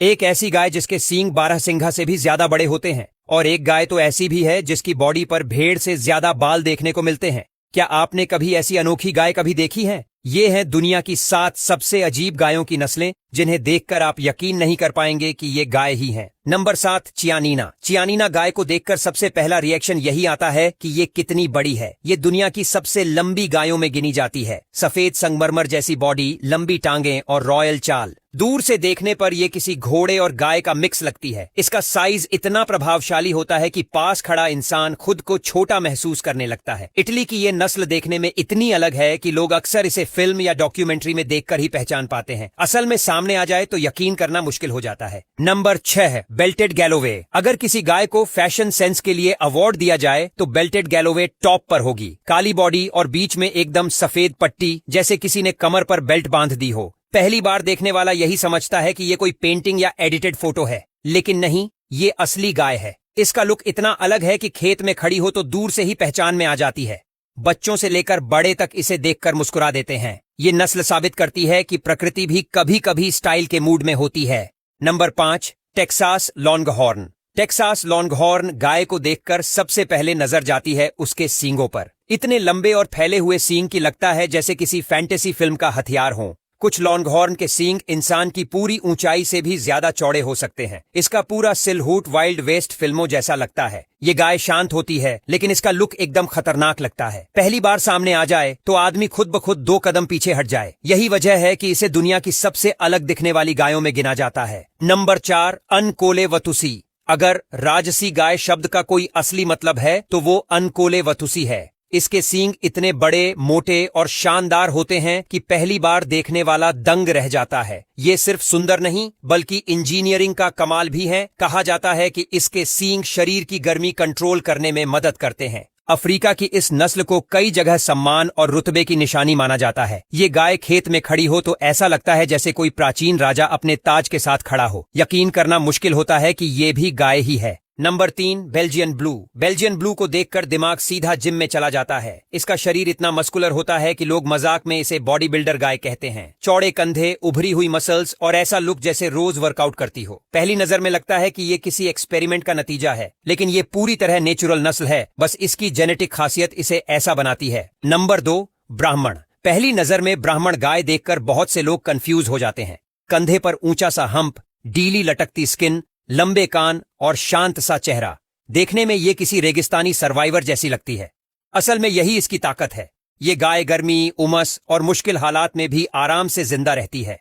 एक ऐसी गाय जिसके सींग बारहसिंघा से भी ज्यादा बड़े होते हैं, और एक गाय तो ऐसी भी है जिसकी बॉडी पर भेड़ से ज्यादा बाल देखने को मिलते हैं। क्या आपने कभी ऐसी अनोखी गाय कभी देखी है? ये हैं दुनिया की 7 सबसे अजीब गायों की नस्लें, जिन्हें देखकर आप यकीन नहीं कर पाएंगे कि ये गाय ही हैं। नंबर 7, चियानीना। चियानीना गाय को देखकर सबसे पहला रिएक्शन यही आता है कि ये कितनी बड़ी है। ये दुनिया की सबसे लंबी गायों में गिनी जाती है। सफेद संगमरमर जैसी बॉडी, लंबी टांगें और रॉयल चाल। दूर से देखने पर यह किसी घोड़े और गाय का मिक्स लगती है। इसका साइज इतना प्रभावशाली होता है कि पास खड़ा इंसान खुद को छोटा महसूस करने लगता है। इटली की ये नस्ल देखने में इतनी अलग है कि लोग अक्सर इसे फिल्म या डॉक्यूमेंट्री में देखकर ही पहचान पाते हैं। असल में सामने आ जाए तो यकीन करना मुश्किल हो जाता है। नंबर 6 है बेल्टेड गैलोवे। अगर किसी गाय को फैशन सेंस के लिए अवार्ड दिया जाए तो बेल्टेड गैलोवे टॉप पर होगी। काली बॉडी और बीच में एकदम सफेद पट्टी, जैसे किसी ने कमर पर बेल्ट बांध दी हो। पहली बार देखने वाला यही समझता है कि ये कोई पेंटिंग या एडिटेड फोटो है, लेकिन नहीं, ये असली गाय है। इसका लुक इतना अलग है कि खेत में खड़ी हो तो दूर से ही पहचान में आ जाती है। बच्चों से लेकर बड़े तक इसे देखकर मुस्कुरा देते हैं। ये नस्ल साबित करती है कि प्रकृति भी कभी कभी स्टाइल के मूड में होती है। Number 5, Texas longhorn. Texas longhorn गाय को देखकर सबसे पहले नजर जाती है उसके सींगों पर। इतने लंबे और फैले हुए सींग की लगता है जैसे किसी फैंटेसी फिल्म का हथियार हो। कुछ लॉन्गहॉर्न के सींग इंसान की पूरी ऊंचाई से भी ज्यादा चौड़े हो सकते हैं। इसका पूरा सिलहूट वाइल्ड वेस्ट फिल्मों जैसा लगता है। ये गाय शांत होती है, लेकिन इसका लुक एकदम खतरनाक लगता है। पहली बार सामने आ जाए तो आदमी खुद ब खुद 2 कदम पीछे हट जाए। यही वजह है कि इसे दुनिया की सबसे अलग दिखने वाली गायों में गिना जाता है। नंबर 4, अनकोले वतुसी। अगर राजसी गाय शब्द का कोई असली मतलब है तो वो अनकोले वतुसी है। इसके सींग इतने बड़े, मोटे और शानदार होते हैं कि पहली बार देखने वाला दंग रह जाता है। ये सिर्फ सुंदर नहीं बल्कि इंजीनियरिंग का कमाल भी है। कहा जाता है कि इसके सींग शरीर की गर्मी कंट्रोल करने में मदद करते हैं। अफ्रीका की इस नस्ल को कई जगह सम्मान और रुतबे की निशानी माना जाता है। ये गाय खेत में खड़ी हो तो ऐसा लगता है जैसे कोई प्राचीन राजा अपने ताज के साथ खड़ा हो। यकीन करना मुश्किल होता है कि ये भी गाय ही है। Number 3, Belgian blue. Belgian blue को देखकर दिमाग सीधा जिम में चला जाता है। इसका शरीर इतना मस्कुलर होता है कि लोग मजाक में इसे बॉडी बिल्डर गाय कहते हैं। चौड़े कंधे, उभरी हुई मसल्स और ऐसा लुक जैसे रोज वर्कआउट करती हो। पहली नजर में लगता है कि ये किसी एक्सपेरिमेंट का नतीजा है, लेकिन ये पूरी तरह नेचुरल नस्ल है। बस इसकी जेनेटिक खासियत इसे ऐसा बनाती है। नंबर 2, ब्राह्मण। पहली नजर में ब्राह्मण गाय देखकर बहुत से लोग कंफ्यूज हो जाते हैं। कंधे पर ऊंचा सा हम्प, ढीली लटकती स्किन, लंबे कान और शांत सा चेहरा। देखने में ये किसी रेगिस्तानी सर्वाइवर जैसी लगती है। असल में यही इसकी ताकत है। ये गाय गर्मी, उमस और मुश्किल हालात में भी आराम से जिंदा रहती है।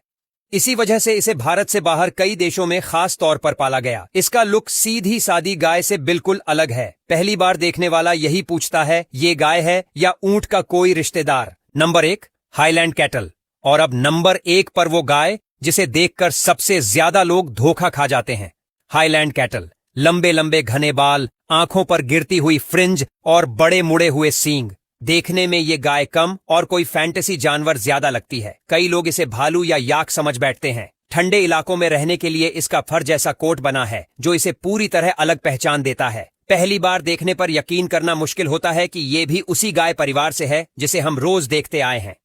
इसी वजह से इसे भारत से बाहर कई देशों में खास तौर पर पाला गया। इसका लुक सीधी सादी गाय से बिल्कुल अलग है। पहली बार देखने वाला यही पूछता है, ये गाय है या ऊंट का कोई रिश्तेदार। Number 1, highland cattle. और अब नंबर 1 पर वो गाय जिसे देखकर सबसे ज्यादा लोग धोखा खा जाते हैं, हाईलैंड कैटल। लंबे लंबे घने बाल, आंखों पर गिरती हुई फ्रिंज और बड़े मुड़े हुए सींग। देखने में ये गाय कम और कोई फैंटेसी जानवर ज्यादा लगती है। कई लोग इसे भालू या याक समझ बैठते हैं। ठंडे इलाकों में रहने के लिए इसका फर जैसा कोट बना है जो इसे पूरी तरह अलग पहचान देता है। पहली बार देखने पर यकीन करना मुश्किल होता है कि ये भी उसी गाय परिवार से है जिसे हम रोज देखते आए हैं।